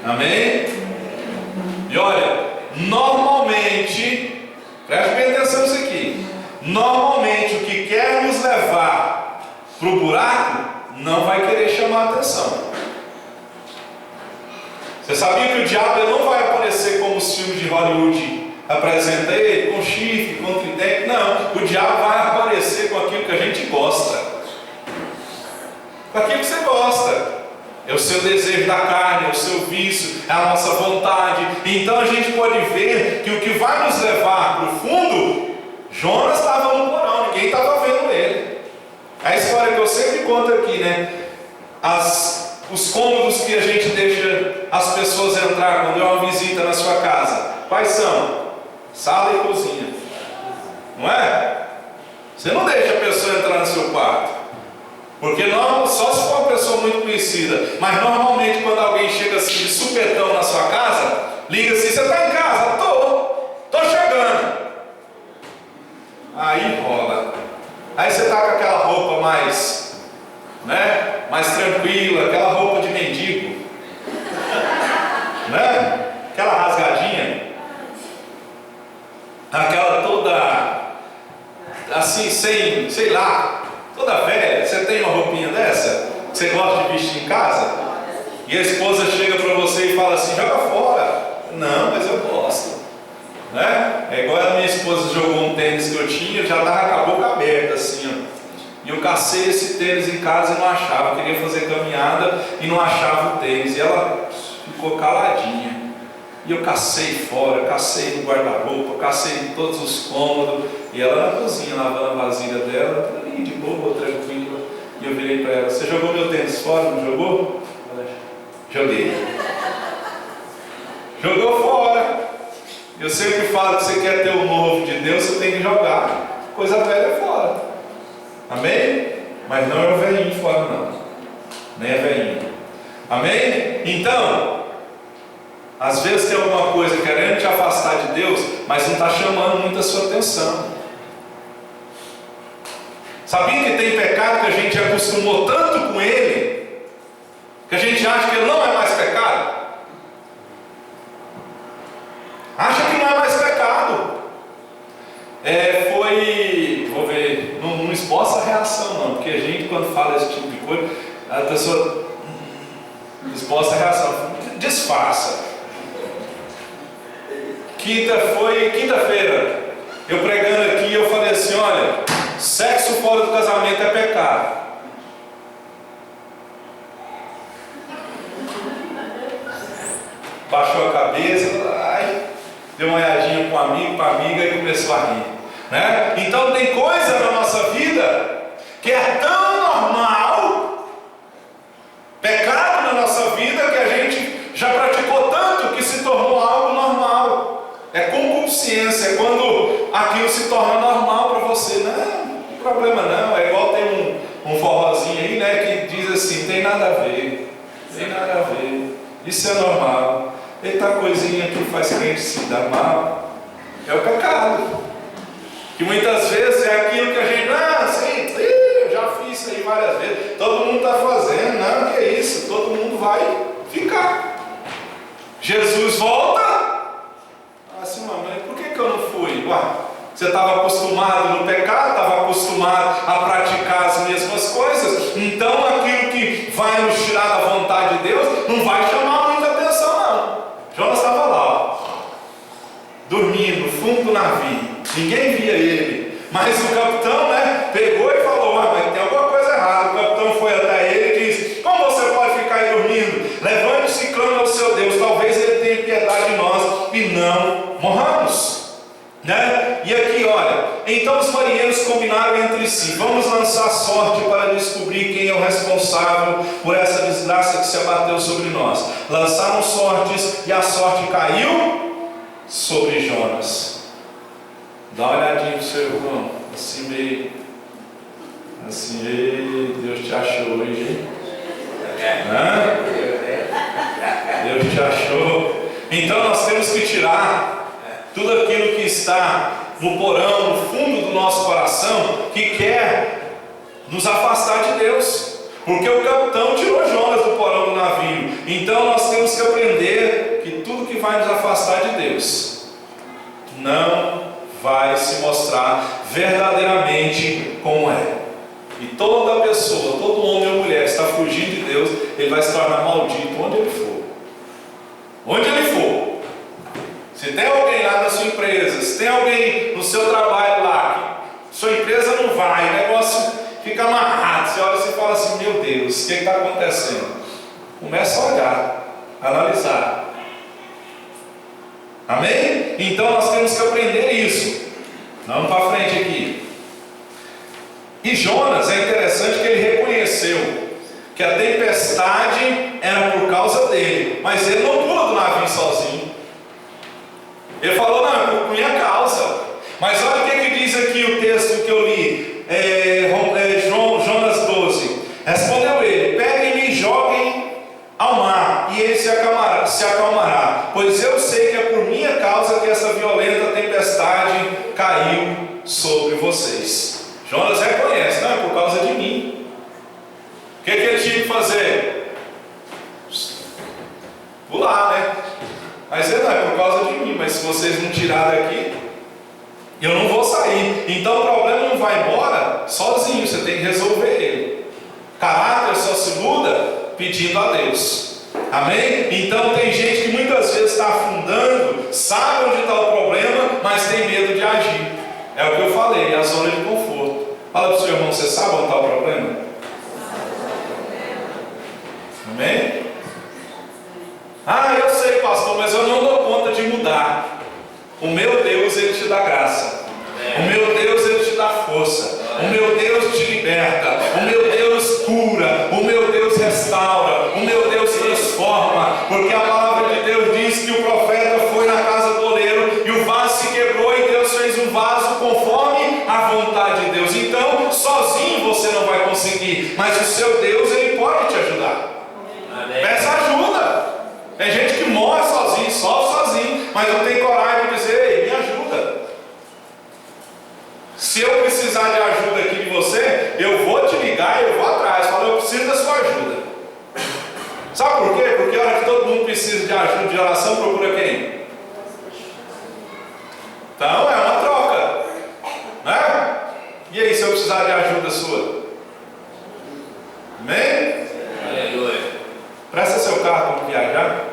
Amém? E olha, normalmente, preste bem atenção nisso aqui. Normalmente o que quer nos levar para o buraco não vai querer chamar a atenção. Você sabia que o diabo ele não vai aparecer como os filmes de Hollywood apresentam ele, com chifre, com tridente? Não, o diabo vai aparecer com aquilo que a gente gosta. Com aquilo que você gosta. É o seu desejo da carne, é o seu vício, é a nossa vontade. Então a gente pode ver que o que vai nos levar para o fundo, Jonas estava no porão, ninguém estava vendo ele. A história que eu sempre conto aqui, né? Os cômodos que a gente deixa as pessoas entrar quando é uma visita na sua casa, quais são? Sala e cozinha, não é? Você não deixa a pessoa entrar no seu quarto, porque não, só se for uma pessoa muito conhecida. Mas normalmente quando alguém chega assim de supetão na sua casa, liga assim: você está em casa? Estou chegando. Aí rola. Aí você está com aquela roupa mais, né, mais tranquila, aquela roupa de mendigo, né? Aquela rasgadinha, aquela toda assim, sem, sei lá, toda velha. Você tem uma roupinha dessa que você gosta de vestir em casa, e a esposa chega para você e fala assim: joga fora. Não, mas eu gosto, né? É igual a minha esposa jogou um tênis que eu tinha, já estava com a boca aberta assim, ó. E eu cacei esse tênis em casa e não achava. Eu queria fazer caminhada e não achava o tênis. E ela ficou caladinha. E eu cacei fora, cacei no guarda-roupa, cacei em todos os cômodos. E ela na cozinha, lavando a vasilha dela, ali de boa, tranquila. E eu virei para ela: você jogou meu tênis fora, não jogou? Joguei. Jogou fora. Eu sempre falo que você quer ter o novo de Deus, você tem que jogar coisa velha fora. Amém? Mas não é o velhinho fora, não. Nem é velhinho. Amém? Então, às vezes tem alguma coisa querendo te afastar de Deus, mas não está chamando muito a sua atenção. Sabia que tem pecado que a gente acostumou tanto com ele, que a gente acha que ele não é mais pecado? Acha que não é mais pecado. Vou ver, não esboça a reação não, porque a gente quando fala esse tipo de coisa, a pessoa esboça a reação, disfarça. Quinta-feira, eu pregando aqui, eu falei assim: olha, Sexo fora do casamento é pecado. Baixou a cabeça, ai, deu uma olhadinha para um amigo, para a amiga e começou a rir, né? Então tem coisa na nossa vida que é tão normal, pecado na nossa vida, que a gente já praticou tanto que se tornou algo normal. É concupiscência, é quando aquilo se torna normal para você. Não problema não, é igual tem um forrozinho aí, né, que diz assim, tem nada a ver, isso é normal. Eita coisinha que faz crente se dar mal, é o pecado, que muitas vezes é aquilo que a gente, sim, eu já fiz isso aí várias vezes, todo mundo está fazendo, não, que é isso, todo mundo vai ficar. Jesus volta, assim, mamãe, por que eu não fui? Você estava acostumado no pecado, estava acostumado a praticar as mesmas coisas, então aquilo que vai nos tirar da vontade de Deus não vai chamar muita atenção não. Jonas estava lá, dormindo no fundo do navio, ninguém via ele, mas o capitão, né, pegou e falou, mas tem alguma coisa errada. O capitão foi até ele e disse, como você pode ficar aí dormindo? Levante-se e clame ao seu Deus, talvez ele tenha piedade de nós e não morramos. Né? E aqui, olha, então os marinheiros combinaram entre si, vamos lançar sorte para descobrir quem é o responsável por essa desgraça que se abateu sobre nós. Lançaram sortes e a sorte caiu sobre Jonas. Dá uma olhadinha pro seu irmão, assim meio, assim, ei, Deus te achou hoje, hein? Deus te achou. Então nós temos que tirar tudo aquilo que está no porão, no fundo do nosso coração, que quer nos afastar de Deus, porque o capitão tirou Jonas do porão do navio. Então nós temos que aprender que tudo que vai nos afastar de Deus não vai se mostrar verdadeiramente como é. E toda pessoa, todo homem ou mulher que está fugindo de Deus, ele vai se tornar maldito onde ele for. Onde ele for. Se tem alguém lá na sua empresa, se tem alguém no seu trabalho lá, que sua empresa não vai, o negócio fica amarrado, você olha e fala assim, meu Deus, o que está acontecendo? Começa a olhar, analisar. Amém? Então nós temos que aprender isso. Vamos para frente aqui. E Jonas, é interessante que ele reconheceu que a tempestade era por causa dele, mas ele não pula do navio sozinho. Ele falou, não, é por minha causa. Mas olha o que diz aqui o texto que eu li, Jonas 12. Respondeu ele, peguem-me e joguem ao mar, e ele se acalmará, pois eu sei que é por minha causa que essa violenta tempestade caiu sobre vocês. Jonas reconhece, não, é por causa de mim. O que ele tinha que fazer? Pular, né? Mas ele não, é por causa de mim, mas se vocês não tirarem daqui, eu não vou sair. Então o problema não vai embora sozinho, você tem que resolver ele. Caráter só se muda pedindo a Deus. Amém? Então tem gente que muitas vezes está afundando, sabe onde está o problema, mas tem medo de agir. É o que eu falei, é a zona de conforto. Fala para o seu irmão, você sabe onde está o problema? Amém? Eu sei, pastor, mas eu não dou conta de mudar. O meu Deus, Ele te dá graça. O meu Deus, Ele te dá força. O meu Deus te liberta. O meu Deus cura. O meu Deus restaura. O meu Deus transforma. Porque a palavra de Deus diz que o profeta foi na casa do oleiro e o vaso se quebrou e Deus fez um vaso conforme a vontade de Deus. Então, sozinho você não vai conseguir, mas o seu Deus, Ele pode te ajudar. Peça ajuda. Tem gente que morre sozinho, sofre sozinho, mas não tem coragem de dizer, ei, me ajuda. Se eu precisar de ajuda aqui de você, eu vou te ligar e eu vou atrás. Falo, eu preciso da sua ajuda. Sabe por quê? Porque a hora que todo mundo precisa de ajuda, de oração, procura quem? Então é uma troca, né? E aí, se eu precisar de ajuda sua? Amém? Aleluia. Presta seu carro para viajar.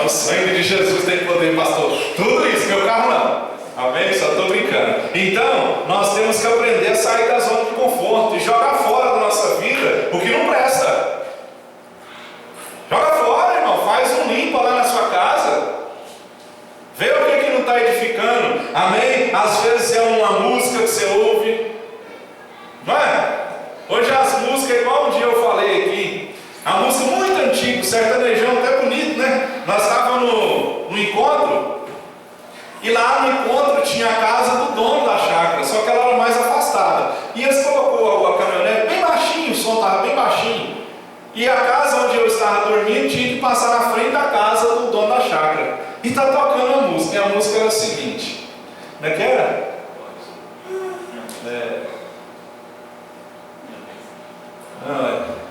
O sangue de Jesus tem poder, pastor. Tudo isso, meu carro não. Amém? Só estou brincando. Então, nós temos que aprender a sair da zona de conforto e jogar fora da nossa vida o que não presta. Joga fora, irmão. Faz um limpa lá na sua casa. Vê o que não está edificando. Amém? Às vezes é uma música que você ouve. Não é? Hoje as músicas, igual um dia eu falei aqui, a música muito antiga, sertanejão, até bonito, né? Nós estávamos no encontro, e lá no encontro tinha a casa do dono da chácara, só que ela era mais afastada. E eles colocou a caminhonete bem baixinho, o som estava bem baixinho. E a casa onde eu estava dormindo tinha que passar na frente da casa do dono da chácara. E está tocando a música, e a música era a seguinte. Como é que era?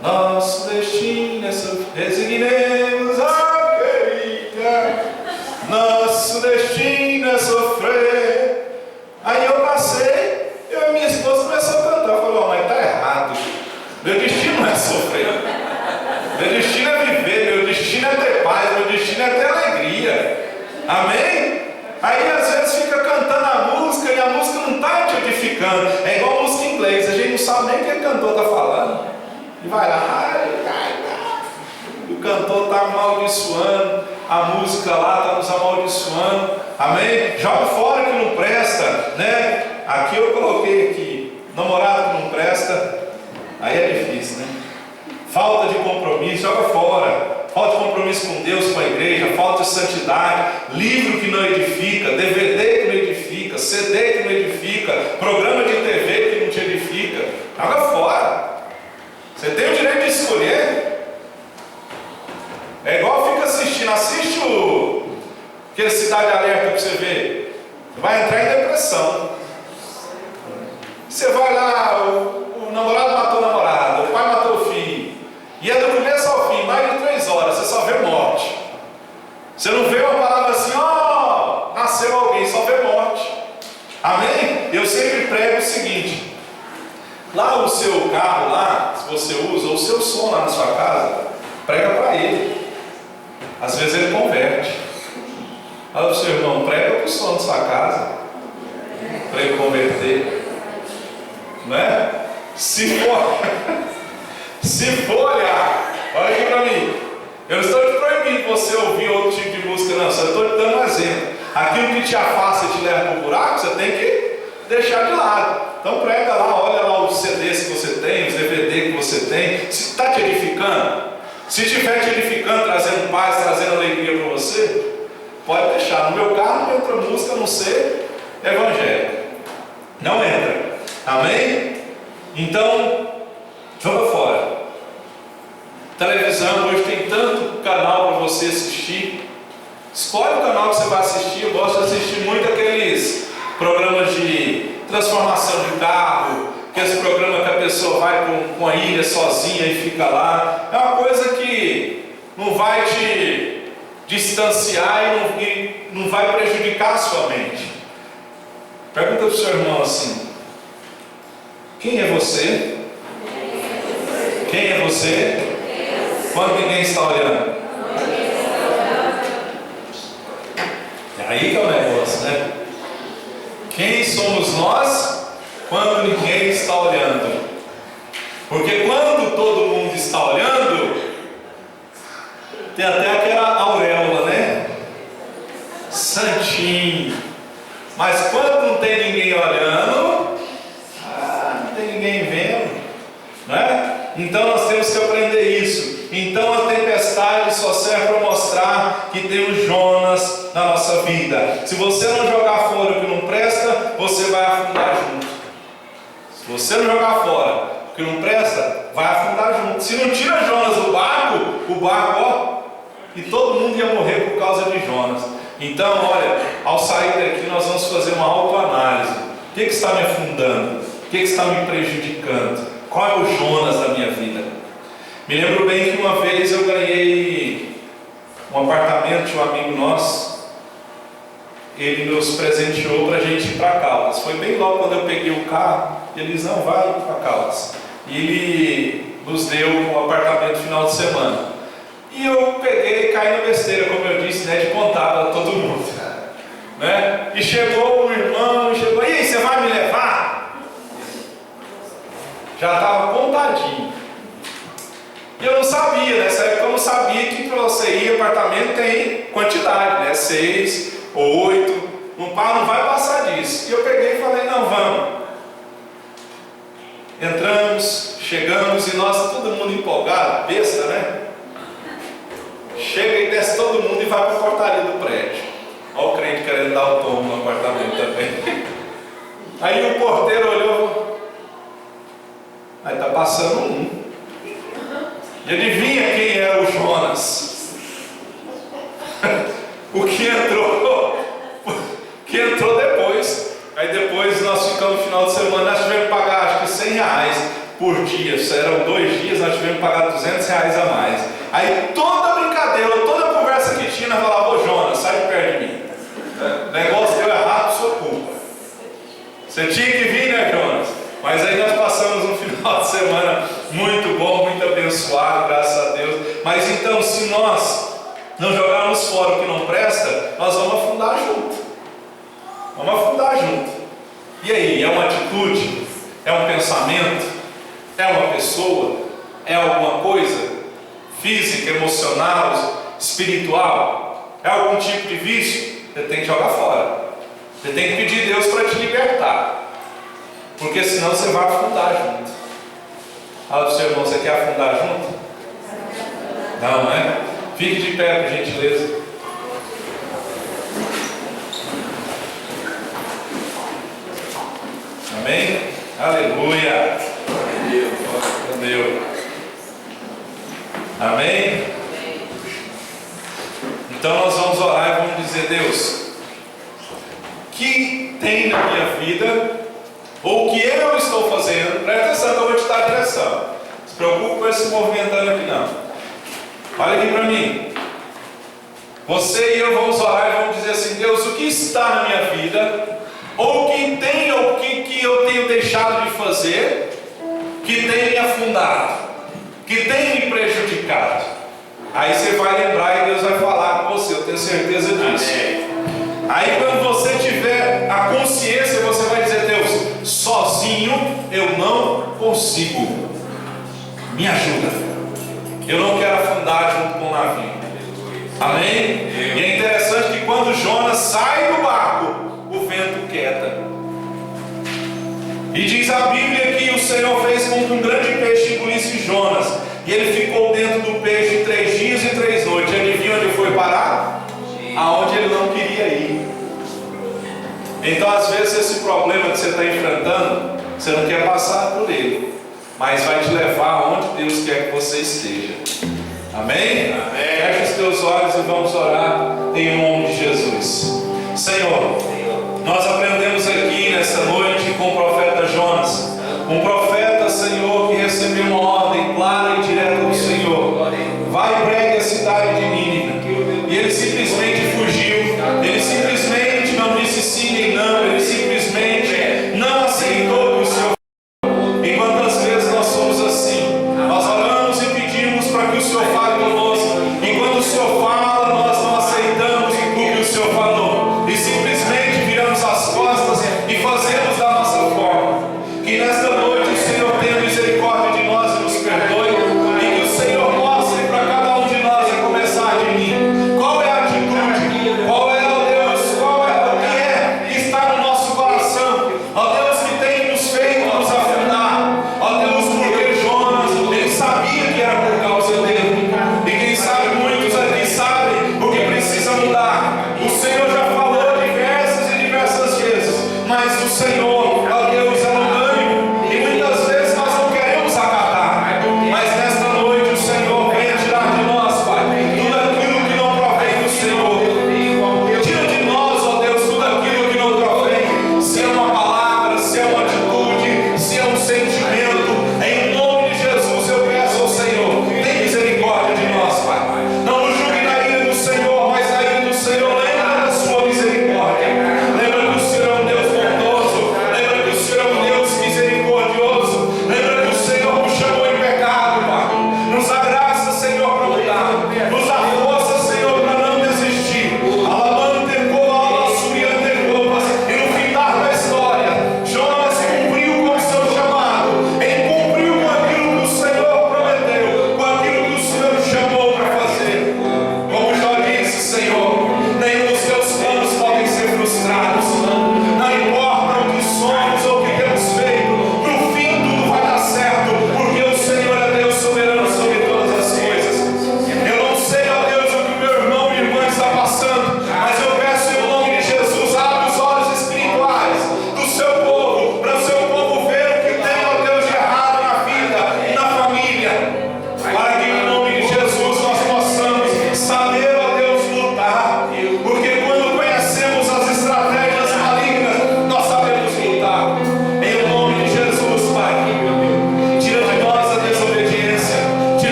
Nosso destino é sofrer, resignemos a querida. Nosso destino é sofrer. Aí eu passei, eu e minha esposa começou a cantar. Eu falei, mas está errado. Meu destino não é sofrer. Meu destino é viver, meu destino é ter paz, meu destino é ter alegria. Amém? Aí às vezes fica cantando a música e a música não está te edificando. É igual a música em inglês, a gente não sabe nem o que o cantor está falando. E vai lá, e o cantor está amaldiçoando, a música lá está nos amaldiçoando. Amém? Joga fora que não presta, né? Aqui eu coloquei aqui, namorado que não presta, aí é difícil, né? Falta de compromisso, joga fora. Falta de compromisso com Deus, com a igreja, falta de santidade, livro que não edifica, DVD que não edifica, CD que não edifica, programa de TV que não te edifica. Joga fora. Você tem o direito de escolher. É igual fica assistindo, assiste aquele Cidade Alerta para você ver. Você vai entrar em depressão. Você vai lá, o namorado matou a namorada, o pai matou o filho. E é do começo ao fim, mais de 3 horas, você só vê morte. Você não vê uma palavra assim, ó, nasceu alguém, só vê morte. Amém? Eu sempre prego o seguinte. Lá o seu carro lá, se você usa, o seu som lá na sua casa, prega para ele. Às vezes ele converte. Fala para o seu irmão, prega para o som da sua casa, para ele converter. Não é? Se for olhar, olha aqui para mim. Eu não estou te proibindo você ouvir outro tipo de música, não. Só estou te dando um exemplo. Aquilo que te afasta e te leva para o buraco, você tem que deixar de lado. Então prega lá, olha lá os CDs que você tem, os DVD que você tem. Se está te edificando, se estiver te edificando, trazendo paz, trazendo alegria para você, pode deixar. No meu carro não entra música a não ser evangélica. Não entra. Amém? Então, joga fora. Televisão, hoje tem tanto canal para você assistir. Escolhe o canal que você vai assistir. Eu gosto de assistir muito aqueles programas de transformação de carro, aqueles programas que a pessoa vai com a ilha sozinha e fica lá. É uma coisa que não vai te distanciar e não vai prejudicar a sua mente. Pergunta para o seu irmão assim: quem é você? Quem é você? Quando ninguém está olhando. É aí que é o negócio, né? Quem somos nós quando ninguém está olhando? Porque quando todo mundo está olhando, tem até aquela auréola, né? Santinho. Mas quando não tem ninguém olhando, não tem ninguém vendo, não é? Então nós temos que aprender isso. Então a tempestade só serve para mostrar que tem um Jonas na nossa vida. Se você não jogar fora o que não presta, você vai afundar junto. Se você não jogar fora o que não presta, vai afundar junto. Se não tira Jonas do barco, o barco, ó, e todo mundo ia morrer por causa de Jonas. Então, olha, ao sair daqui nós vamos fazer uma autoanálise. O que está me afundando? O que está me prejudicando? Qual é o Jonas da minha vida? Me lembro bem que uma vez eu ganhei um apartamento de um amigo nosso. Ele nos presenteou para a gente ir para Caldas. Foi bem logo quando eu peguei o carro. Ele disse, não, vai para Caldas. E ele nos deu um apartamento no final de semana. E eu peguei e caí na besteira, como eu disse, né, de contar para todo mundo. Né? E chegou um já estava contadinho. E eu não sabia, nessa época eu não sabia que para você ir apartamento tem quantidade, né? 6 ou 8, não vai passar disso. E eu peguei e falei, não, vamos. Entramos, chegamos e nós, todo mundo empolgado, besta, né? Chega e desce todo mundo e vai para a portaria do prédio. Olha o crente querendo dar o tombo no apartamento também. Aí o porteiro olhou, aí está passando um. E adivinha quem é o Jonas? O que entrou depois. Aí depois nós ficamos no final de semana, nós tivemos que pagar acho que R$100 por dia. Eram 2 dias, nós tivemos que pagar R$200 a mais. Aí toda brincadeira, toda conversa que tinha, nós falávamos, ô Jonas, sai de perto de mim. O negócio deu errado, sua culpa. Você tinha que vir, né, Jonas? Mas aí nós passamos um final de semana muito bom, muito abençoado, graças a Deus. Mas então, se nós não jogarmos fora o que não presta, nós vamos afundar junto. Vamos afundar junto. E aí, é uma atitude? É um pensamento? É uma pessoa? É alguma coisa? Física, emocional, espiritual? É algum tipo de vício? Você tem que jogar fora. Você tem que pedir a Deus para te libertar. Porque senão você vai afundar junto. Fala para o seu irmão, você quer afundar junto? Não, né? Fique de pé, por gentileza. Amém? Aleluia! Deus. Amém? Então nós vamos orar e vamos dizer, Deus, que tem na minha vida, ou o que eu estou fazendo, presta atenção que eu vou te dar a direção. Não se preocupe com esse movimentando aqui não. Olha aqui para mim. Você e eu vamos orar e vamos dizer assim, Deus, o que está na minha vida, ou o que tem, ou o que eu tenho deixado de fazer, que tem me afundado, que tem me prejudicado. Aí você vai lembrar e Deus vai falar com você, eu tenho certeza disso. Amém. Aí quando você tiver a consciência, você vai dizer, Deus, sozinho eu não consigo, me ajuda. Eu não quero afundar junto com o navio. Amém? E é interessante que quando Jonas sai do barco, o vento quieta. E diz a Bíblia que o Senhor fez com que um grande peixe engolisse Jonas. E ele ficou dentro do peixe 3 dias e 3 noites. Adivinha onde ele foi parar? Aonde ele não queria ir. Então às vezes esse problema que você está enfrentando, você não quer passar por ele, mas vai te levar aonde Deus quer que você esteja. Amém? Amém. Feche os teus olhos e vamos orar em nome de Jesus. Senhor, nós aprendemos aqui nessa noite com o profeta Jonas, um profeta, Senhor, que recebeu uma ordem clara e direta do Senhor: vai e pregue a cidade de Nínive. E ele simplesmente fugiu.